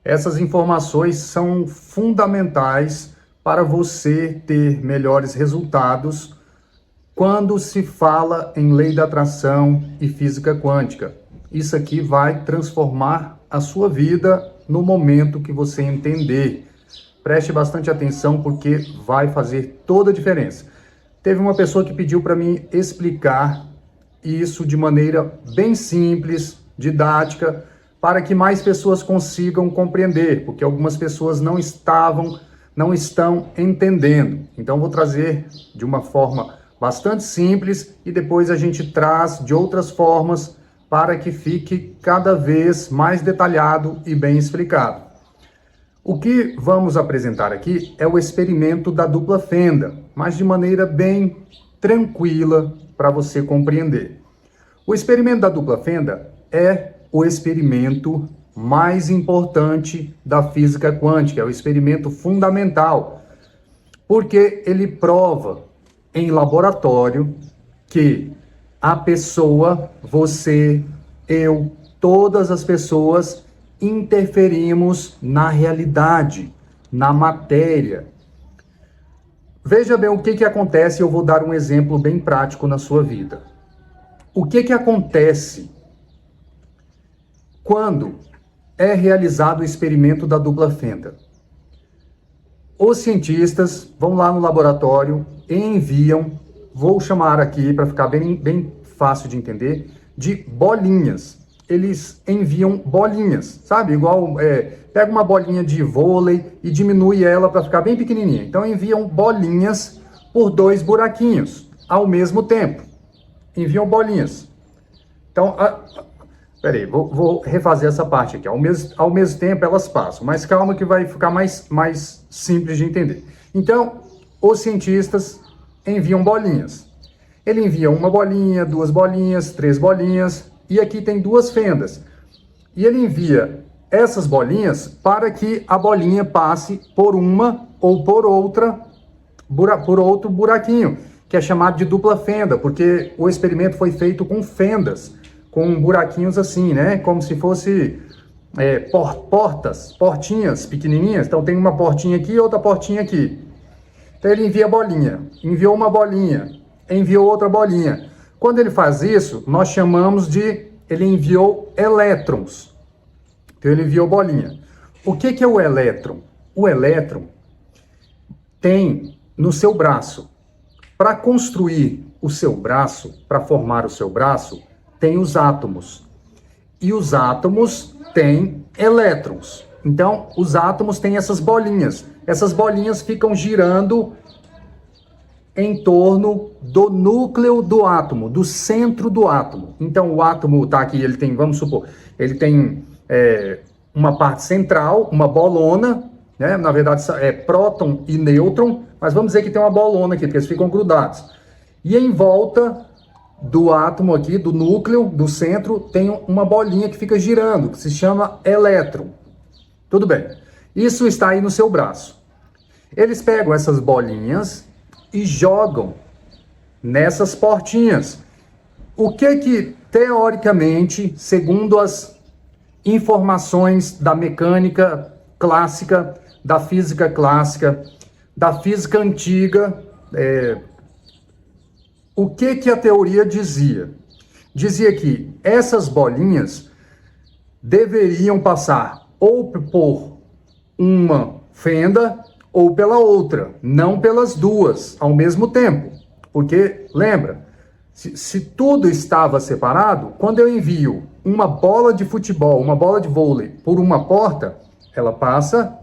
Essas informações são fundamentais para você ter melhores resultados quando se fala em lei da atração e física quântica. Isso aqui vai transformar a sua vida no momento que você entender. Preste bastante atenção porque vai fazer toda a diferença. Teve uma pessoa que pediu para mim explicar isso de maneira bem simples, didática, para que mais pessoas consigam compreender, porque algumas pessoas não estão entendendo. Então vou trazer de uma forma bastante simples e depois a gente traz de outras formas para que fique cada vez mais detalhado e bem explicado. O que vamos apresentar aqui é o experimento da dupla fenda, mas de maneira bem tranquila para você compreender. O experimento da dupla fenda é o experimento mais importante da física quântica, é o experimento fundamental, porque ele prova em laboratório que a pessoa, você, eu, todas as pessoas interferimos na realidade, na matéria. Veja bem o que acontece, eu vou dar um exemplo bem prático na sua vida. O que acontece quando é realizado o experimento da dupla fenda? Os cientistas vão lá no laboratório e enviam, vou chamar aqui para ficar bem fácil de entender, de bolinhas. Eles enviam bolinhas, sabe? Igual, pega uma bolinha de vôlei e diminui ela para ficar bem pequenininha. Então enviam bolinhas por 2 buraquinhos ao mesmo tempo. Enviam bolinhas. Então, peraí, vou refazer essa parte aqui. Ao mesmo tempo elas passam, mas calma que vai ficar mais simples de entender. Então, os cientistas enviam bolinhas. Ele envia uma bolinha, 2 bolinhas, 3 bolinhas, e aqui tem 2 fendas. E ele envia essas bolinhas para que a bolinha passe por uma ou por outro buraquinho, que é chamado de dupla fenda, porque o experimento foi feito com fendas, com buraquinhos assim, né? Como se fosse portinhas pequenininhas. Então tem uma portinha aqui e outra portinha aqui. Então ele envia bolinha, enviou uma bolinha, enviou outra bolinha. Quando ele faz isso, nós chamamos de, ele enviou elétrons. Então ele enviou bolinha. O que é o elétron? O elétron tem no seu braço. Para construir o seu braço, para formar o seu braço, tem os átomos. E os átomos têm elétrons. Então, os átomos têm essas bolinhas. Essas bolinhas ficam girando em torno do núcleo do átomo, do centro do átomo. Então, o átomo está aqui, ele tem, vamos supor, ele tem uma parte central, uma bolona, né? Na verdade, é próton e nêutron, mas vamos dizer que tem uma bolona aqui, porque eles ficam grudados. E em volta do átomo aqui, do núcleo, do centro, tem uma bolinha que fica girando, que se chama elétron. Tudo bem. Isso está aí no seu braço. Eles pegam essas bolinhas e jogam nessas portinhas. O que teoricamente, segundo as informações da mecânica clássica, da física clássica, da física antiga, o que a teoria dizia? Dizia que essas bolinhas deveriam passar ou por uma fenda ou pela outra, não pelas duas ao mesmo tempo. Porque, lembra, se tudo estava separado, quando eu envio uma bola de futebol, uma bola de vôlei por uma porta, ela passa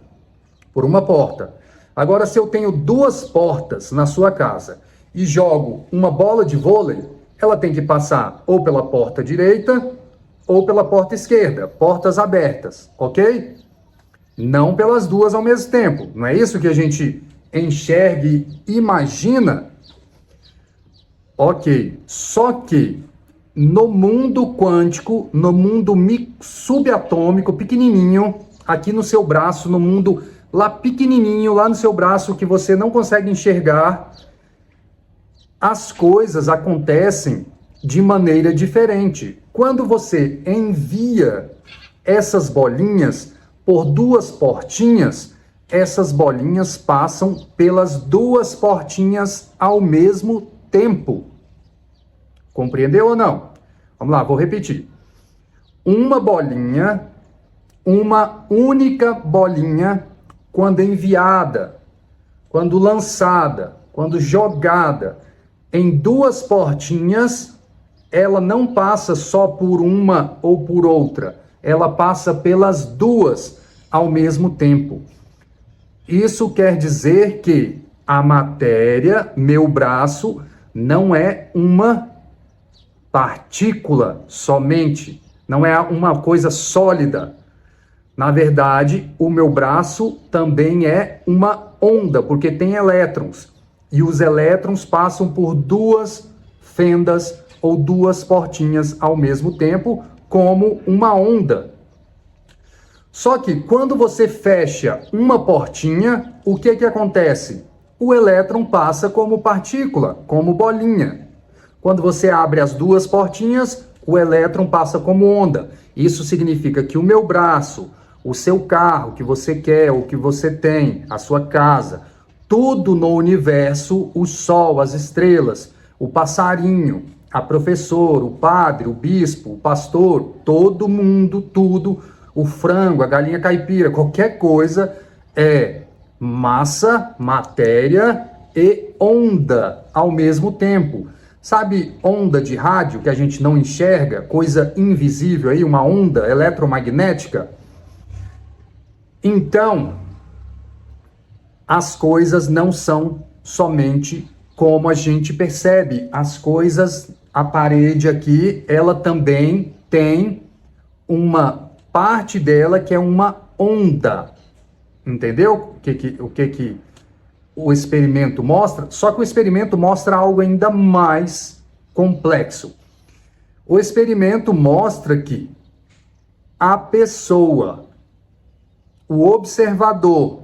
por uma porta. Agora, se eu tenho 2 portas na sua casa e jogo uma bola de vôlei, ela tem que passar ou pela porta direita ou pela porta esquerda, portas abertas, ok? Não pelas duas ao mesmo tempo. Não é isso que a gente enxerga e imagina? Ok. Só que no mundo quântico, no mundo subatômico, pequenininho, aqui no seu braço, no mundo lá pequenininho, lá no seu braço, que você não consegue enxergar, as coisas acontecem de maneira diferente. Quando você envia essas bolinhas por duas portinhas, essas bolinhas passam pelas duas portinhas ao mesmo tempo. Compreendeu ou não? Vamos lá, vou repetir. Uma bolinha, uma única bolinha, quando enviada, quando lançada, quando jogada em duas portinhas, ela não passa só por uma ou por outra, ela passa pelas duas ao mesmo tempo. Isso quer dizer que a matéria, meu braço, não é uma partícula somente, não é uma coisa sólida. Na verdade, o meu braço também é uma onda, porque tem elétrons. E os elétrons passam por duas fendas ou duas portinhas ao mesmo tempo, como uma onda. Só que quando você fecha uma portinha, o que acontece? O elétron passa como partícula, como bolinha. Quando você abre as duas portinhas, o elétron passa como onda. Isso significa que o meu braço, o seu carro que você quer, o que você tem, a sua casa, tudo no universo, o sol, as estrelas, o passarinho, a professora, o padre, o bispo, o pastor, todo mundo, tudo, o frango, a galinha caipira, qualquer coisa é massa, matéria e onda ao mesmo tempo. Sabe onda de rádio que a gente não enxerga, coisa invisível aí, uma onda eletromagnética? Então, as coisas não são somente como a gente percebe. As coisas, a parede aqui, ela também tem uma parte dela que é uma onda. Entendeu o que o experimento mostra? Só que o experimento mostra algo ainda mais complexo. O experimento mostra que a pessoa, o observador,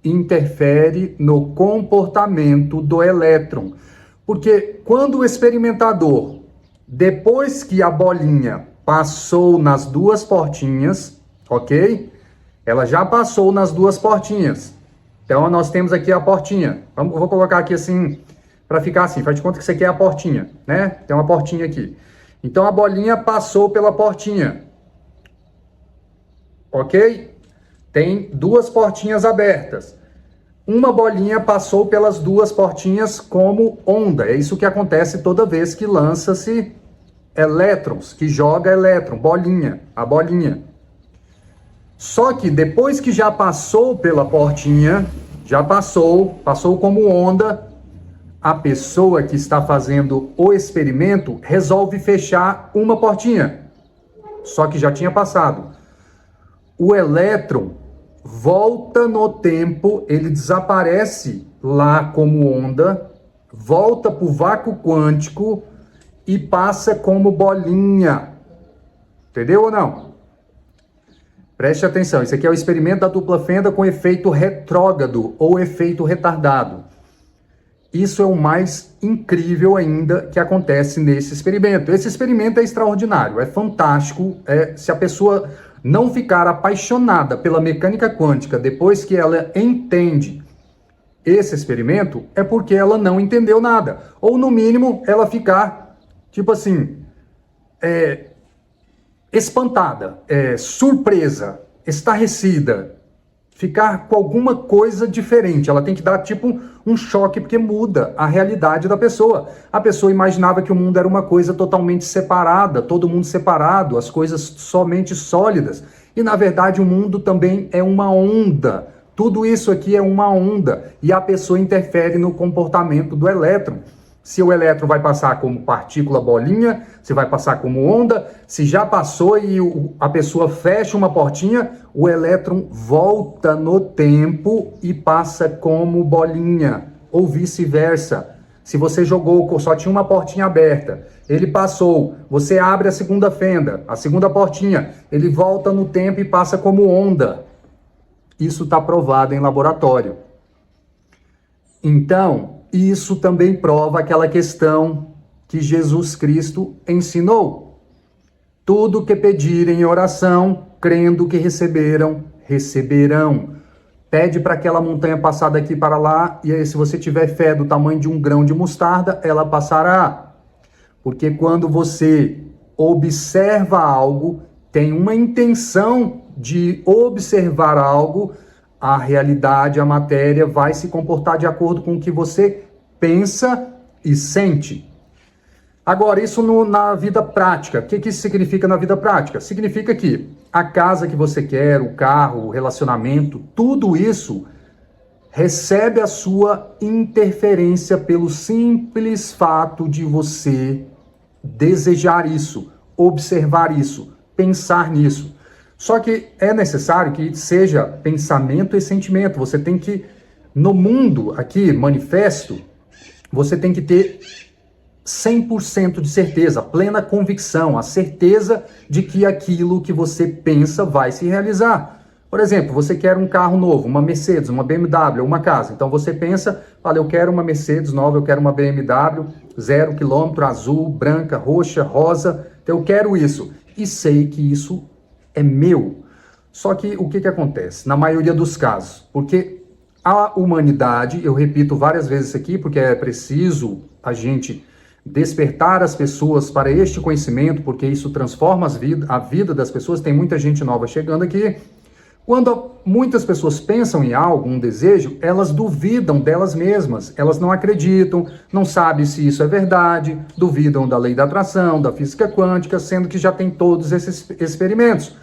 interfere no comportamento do elétron. Porque quando o experimentador, depois que a bolinha passou nas duas portinhas, ok? Ela já passou nas duas portinhas. Então, nós temos aqui a portinha. Vou colocar aqui assim, para ficar assim. Faz de conta que isso aqui é a portinha, né? Tem uma portinha aqui. Então, a bolinha passou pela portinha. Ok? Tem duas portinhas abertas. Uma bolinha passou pelas duas portinhas como onda. É isso que acontece toda vez que lança-se elétrons, que joga elétron, bolinha, a bolinha. Só que depois que já passou pela portinha, já passou como onda, a pessoa que está fazendo o experimento resolve fechar uma portinha. Só que já tinha passado. O elétron volta no tempo, ele desaparece lá como onda, volta para o vácuo quântico e passa como bolinha. Entendeu ou não? Preste atenção, isso aqui é o experimento da dupla fenda com efeito retrógrado ou efeito retardado. Isso é o mais incrível ainda que acontece nesse experimento. Esse experimento é extraordinário, é fantástico. Se a pessoa não ficar apaixonada pela mecânica quântica depois que ela entende esse experimento, é porque ela não entendeu nada. Ou, no mínimo, ela ficar, tipo assim, espantada, surpresa, estarrecida, ficar com alguma coisa diferente. Ela tem que dar tipo um choque, porque muda a realidade da pessoa. A pessoa imaginava que o mundo era uma coisa totalmente separada, todo mundo separado, as coisas somente sólidas. E na verdade o mundo também é uma onda. Tudo isso aqui é uma onda e a pessoa interfere no comportamento do elétron. Se o elétron vai passar como partícula bolinha, se vai passar como onda, se já passou e a pessoa fecha uma portinha, o elétron volta no tempo e passa como bolinha, ou vice-versa. Se você jogou, só tinha uma portinha aberta, ele passou, você abre a segunda fenda, a segunda portinha, ele volta no tempo e passa como onda. Isso está provado em laboratório. Então, isso também prova aquela questão que Jesus Cristo ensinou. Tudo que pedirem em oração, crendo que receberam, receberão. Pede para aquela montanha passar daqui para lá, e aí se você tiver fé do tamanho de um grão de mostarda, ela passará. Porque quando você observa algo, tem uma intenção de observar algo, a realidade, a matéria vai se comportar de acordo com o que você pensa e sente. Agora, isso na vida prática. O que isso significa na vida prática? Significa que a casa que você quer, o carro, o relacionamento, tudo isso recebe a sua interferência pelo simples fato de você desejar isso, observar isso, pensar nisso. Só que é necessário que seja pensamento e sentimento. Você tem que, no mundo aqui, manifesto, você tem que ter 100% de certeza, plena convicção, a certeza de que aquilo que você pensa vai se realizar. Por exemplo, você quer um carro novo, uma Mercedes, uma BMW, uma casa. Então você pensa, olha, eu quero uma Mercedes nova, eu quero uma BMW, 0 km, azul, branca, roxa, rosa, então eu quero isso. E sei que isso é meu. Só que o que acontece? Na maioria dos casos, porque a humanidade, eu repito várias vezes isso aqui, porque é preciso a gente despertar as pessoas para este conhecimento, porque isso transforma a vida das pessoas. Tem muita gente nova chegando aqui. Quando muitas pessoas pensam em algo, um desejo, elas duvidam delas mesmas, elas não acreditam, não sabem se isso é verdade, duvidam da lei da atração, da física quântica, sendo que já tem todos esses experimentos.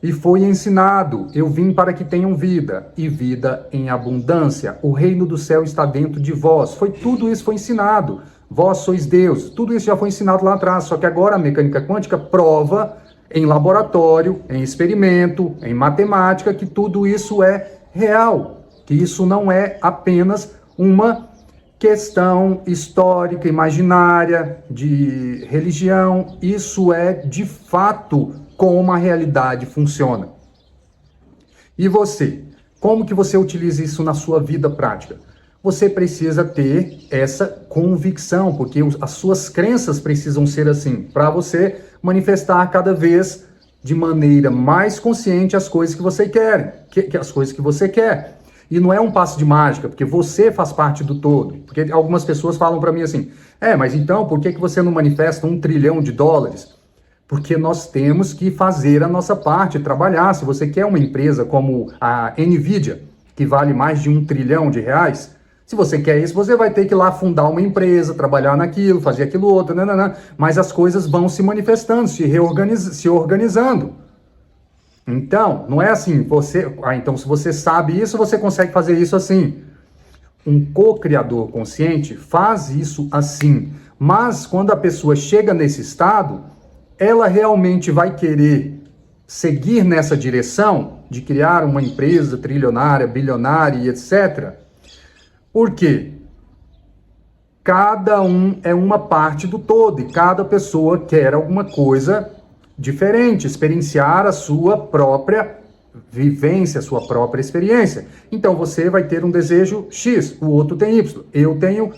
E foi ensinado, eu vim para que tenham vida, e vida em abundância. O reino do céu está dentro de vós. Tudo isso foi ensinado. Vós sois Deus. Tudo isso já foi ensinado lá atrás, só que agora a mecânica quântica prova em laboratório, em experimento, em matemática, que tudo isso é real, que isso não é apenas uma questão histórica, imaginária, de religião. Isso é, de fato, como a realidade funciona. E você? Como que você utiliza isso na sua vida prática? Você precisa ter essa convicção, porque as suas crenças precisam ser assim, para você manifestar cada vez de maneira mais consciente as coisas que você quer, as coisas que você quer. E não é um passe de mágica, porque você faz parte do todo. Porque algumas pessoas falam para mim assim, mas então por que você não manifesta $1 trilhão? Porque nós temos que fazer a nossa parte, trabalhar. Se você quer uma empresa como a Nvidia, que vale mais de $1 trilhão, se você quer isso, você vai ter que ir lá fundar uma empresa, trabalhar naquilo, fazer aquilo outro, mas as coisas vão se manifestando, se organizando. Então, não é assim, então se você sabe isso, você consegue fazer isso assim. Um co-criador consciente faz isso assim, mas quando a pessoa chega nesse estado, ela realmente vai querer seguir nessa direção de criar uma empresa trilionária, bilionária e etc., por quê? Cada um é uma parte do todo e cada pessoa quer alguma coisa diferente, experienciar a sua própria vivência, a sua própria experiência. Então você vai ter um desejo X, o outro tem Y, eu tenho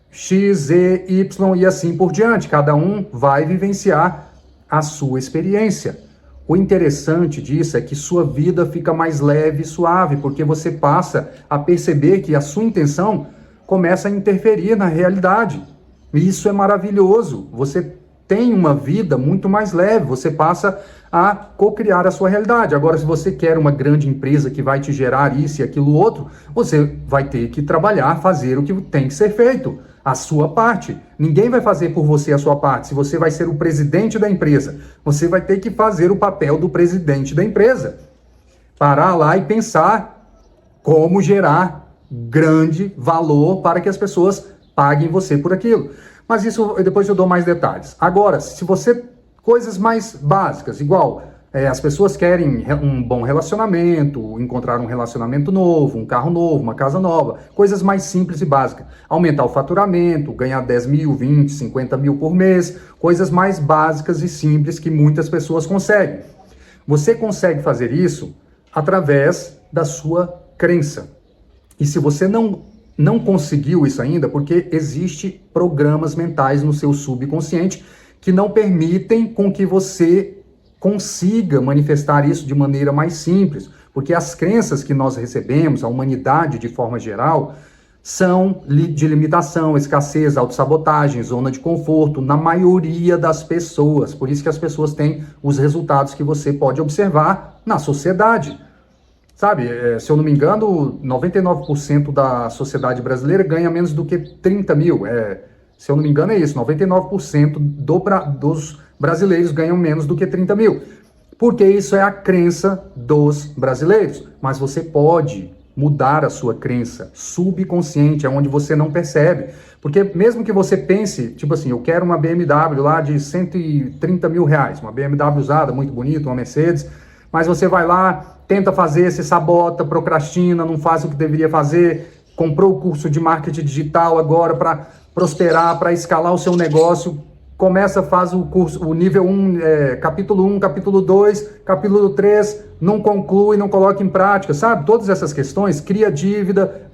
X, Z, Y e assim por diante. Cada um vai vivenciar a sua experiência. O interessante disso é que sua vida fica mais leve e suave, porque você passa a perceber que a sua intenção começa a interferir na realidade. E isso é maravilhoso. Você tem uma vida muito mais leve, você passa a co-criar a sua realidade. Agora, se você quer uma grande empresa que vai te gerar isso e aquilo outro, você vai ter que trabalhar, fazer o que tem que ser feito. A sua parte. Ninguém vai fazer por você a sua parte. Se você vai ser o presidente da empresa, você vai ter que fazer o papel do presidente da empresa. Parar lá e pensar como gerar grande valor para que as pessoas paguem você por aquilo. Mas isso depois eu dou mais detalhes. Agora, se você... Coisas mais básicas, igual... as pessoas querem um bom relacionamento, encontrar um relacionamento novo, um carro novo, uma casa nova, coisas mais simples e básicas. Aumentar o faturamento, ganhar 10 mil, 20, 50 mil por mês, coisas mais básicas e simples que muitas pessoas conseguem. Você consegue fazer isso através da sua crença. E se você não conseguiu isso ainda, porque existem programas mentais no seu subconsciente que não permitem com que você consiga manifestar isso de maneira mais simples, Porque as crenças que nós recebemos, a humanidade de forma geral, são de limitação, escassez, autossabotagem, zona de conforto, na maioria das pessoas. Por isso que as pessoas têm os resultados que você pode observar na sociedade. Sabe, se eu não me engano, 99% da sociedade brasileira ganha menos do que 30 mil. Se eu não me engano é isso, 99% dos brasileiros ganham menos do que 30 mil. Porque isso é a crença dos brasileiros. Mas você pode mudar a sua crença subconsciente, é onde você não percebe. Porque mesmo que você pense, tipo assim, eu quero uma BMW lá de 130 mil reais, uma BMW usada, muito bonita, uma Mercedes, mas você vai lá, tenta fazer, se sabota, procrastina, não faz o que deveria fazer, comprou o curso de marketing digital agora para prosperar, para escalar o seu negócio, começa, faz o curso, o nível 1, capítulo 1, capítulo 2, capítulo 3, não conclui, não coloca em prática, sabe? Todas essas questões, cria dívida,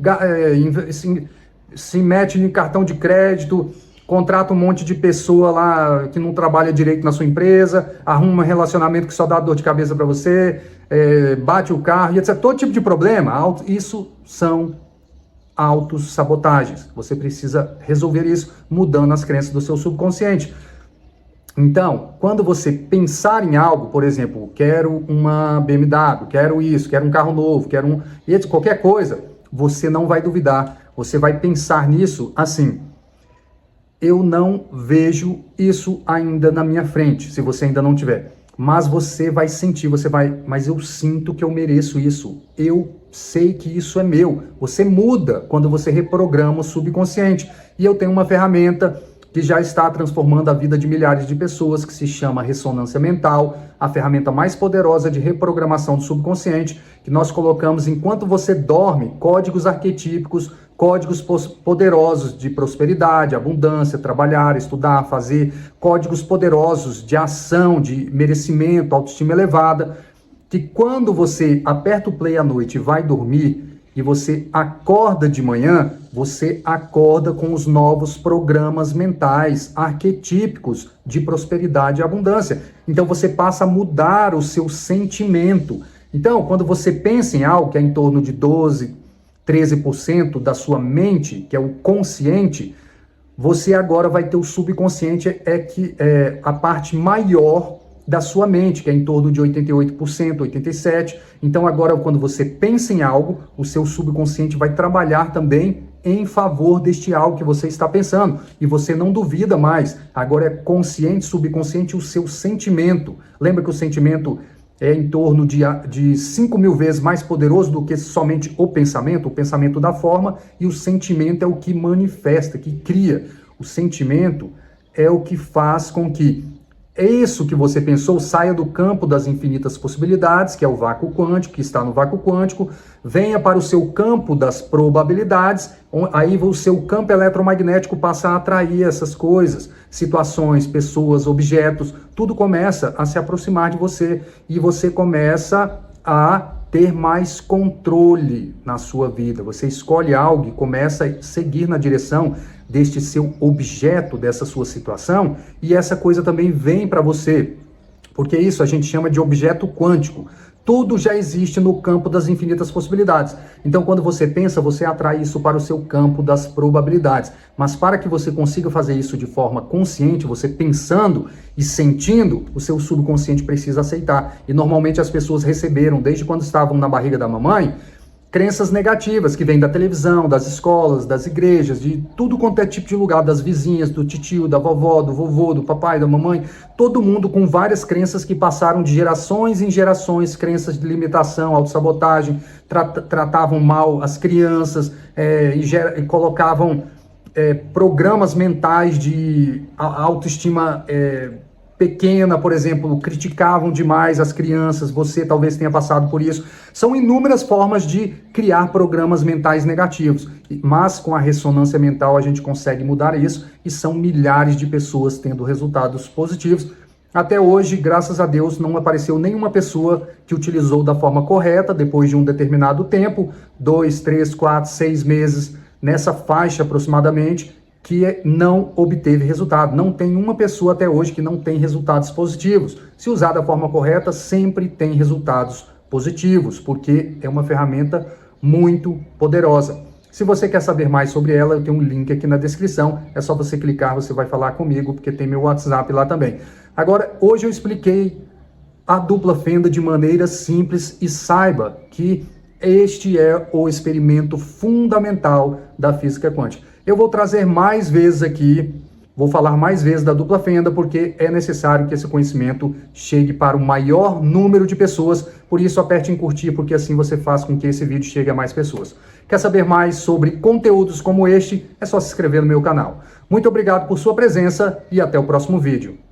se mete em cartão de crédito, contrata um monte de pessoa lá que não trabalha direito na sua empresa, arruma um relacionamento que só dá dor de cabeça para você, bate o carro, e etc. Todo tipo de problema, isso são autossabotagens. Você precisa resolver isso mudando as crenças do seu subconsciente. Então, quando você pensar em algo, por exemplo, quero uma BMW, quero isso, quero um carro novo, quero qualquer coisa, você não vai duvidar. Você vai pensar nisso assim: eu não vejo isso ainda na minha frente, se você ainda não tiver. Mas você vai sentir, mas eu sinto que eu mereço isso. Eu sei que isso é meu. Você muda quando você reprograma o subconsciente. E eu tenho uma ferramenta que já está transformando a vida de milhares de pessoas, que se chama Ressonância Mental, a ferramenta mais poderosa de reprogramação do subconsciente, que nós colocamos enquanto você dorme, códigos arquetípicos, códigos poderosos de prosperidade, abundância, trabalhar, estudar, fazer, códigos poderosos de ação, de merecimento, autoestima elevada, que quando você aperta o play à noite e vai dormir, e você acorda de manhã, você acorda com os novos programas mentais arquetípicos de prosperidade e abundância. Então você passa a mudar o seu sentimento. Então, quando você pensa em algo que é em torno de 13% da sua mente, que é o consciente, você agora vai ter o subconsciente, que é a parte maior da sua mente, que é em torno de 88%, 87%. Então agora, quando você pensa em algo, o seu subconsciente vai trabalhar também em favor deste algo que você está pensando. E você não duvida mais. Agora é consciente, subconsciente, o seu sentimento. Lembra que o sentimento é em torno de 5 mil vezes mais poderoso do que somente o pensamento dá forma, e o sentimento é o que manifesta, que cria. O sentimento é o que faz com que isso que você pensou saia do campo das infinitas possibilidades, que é o vácuo quântico, que está no vácuo quântico, venha para o seu campo das probabilidades, aí o seu campo eletromagnético passa a atrair essas coisas, situações, pessoas, objetos, tudo começa a se aproximar de você e você começa a ter mais controle na sua vida. Você escolhe algo e começa a seguir na direção deste seu objeto, dessa sua situação, e essa coisa também vem para você, porque isso a gente chama de objeto quântico. Tudo já existe no campo das infinitas possibilidades. Então, quando você pensa, você atrai isso para o seu campo das probabilidades. Mas para que você consiga fazer isso de forma consciente, você pensando e sentindo, o seu subconsciente precisa aceitar. E normalmente as pessoas receberam, desde quando estavam na barriga da mamãe, crenças negativas que vêm da televisão, das escolas, das igrejas, de tudo quanto é tipo de lugar, das vizinhas, do titio, da vovó, do vovô, do papai, da mamãe, todo mundo com várias crenças que passaram de gerações em gerações, crenças de limitação, autossabotagem, tratavam mal as crianças, e colocavam programas mentais de autoestima pequena, por exemplo, criticavam demais as crianças, você talvez tenha passado por isso. São inúmeras formas de criar programas mentais negativos, mas com a ressonância mental a gente consegue mudar isso e são milhares de pessoas tendo resultados positivos. Até hoje, graças a Deus, não apareceu nenhuma pessoa que utilizou da forma correta, depois de um determinado tempo, 2, 3, 4, 6 meses, nessa faixa aproximadamente, que não obteve resultado. Não tem uma pessoa até hoje que não tem resultados positivos. Se usar da forma correta, sempre tem resultados positivos, porque é uma ferramenta muito poderosa. Se você quer saber mais sobre ela, eu tenho um link aqui na descrição. É só você clicar, você vai falar comigo, porque tem meu WhatsApp lá também. Agora, hoje eu expliquei a dupla fenda de maneira simples e saiba que este é o experimento fundamental da física quântica. Eu vou trazer mais vezes aqui, vou falar mais vezes da dupla fenda, porque é necessário que esse conhecimento chegue para o maior número de pessoas. Por isso, aperte em curtir, porque assim você faz com que esse vídeo chegue a mais pessoas. Quer saber mais sobre conteúdos como este? É só se inscrever no meu canal. Muito obrigado por sua presença e até o próximo vídeo.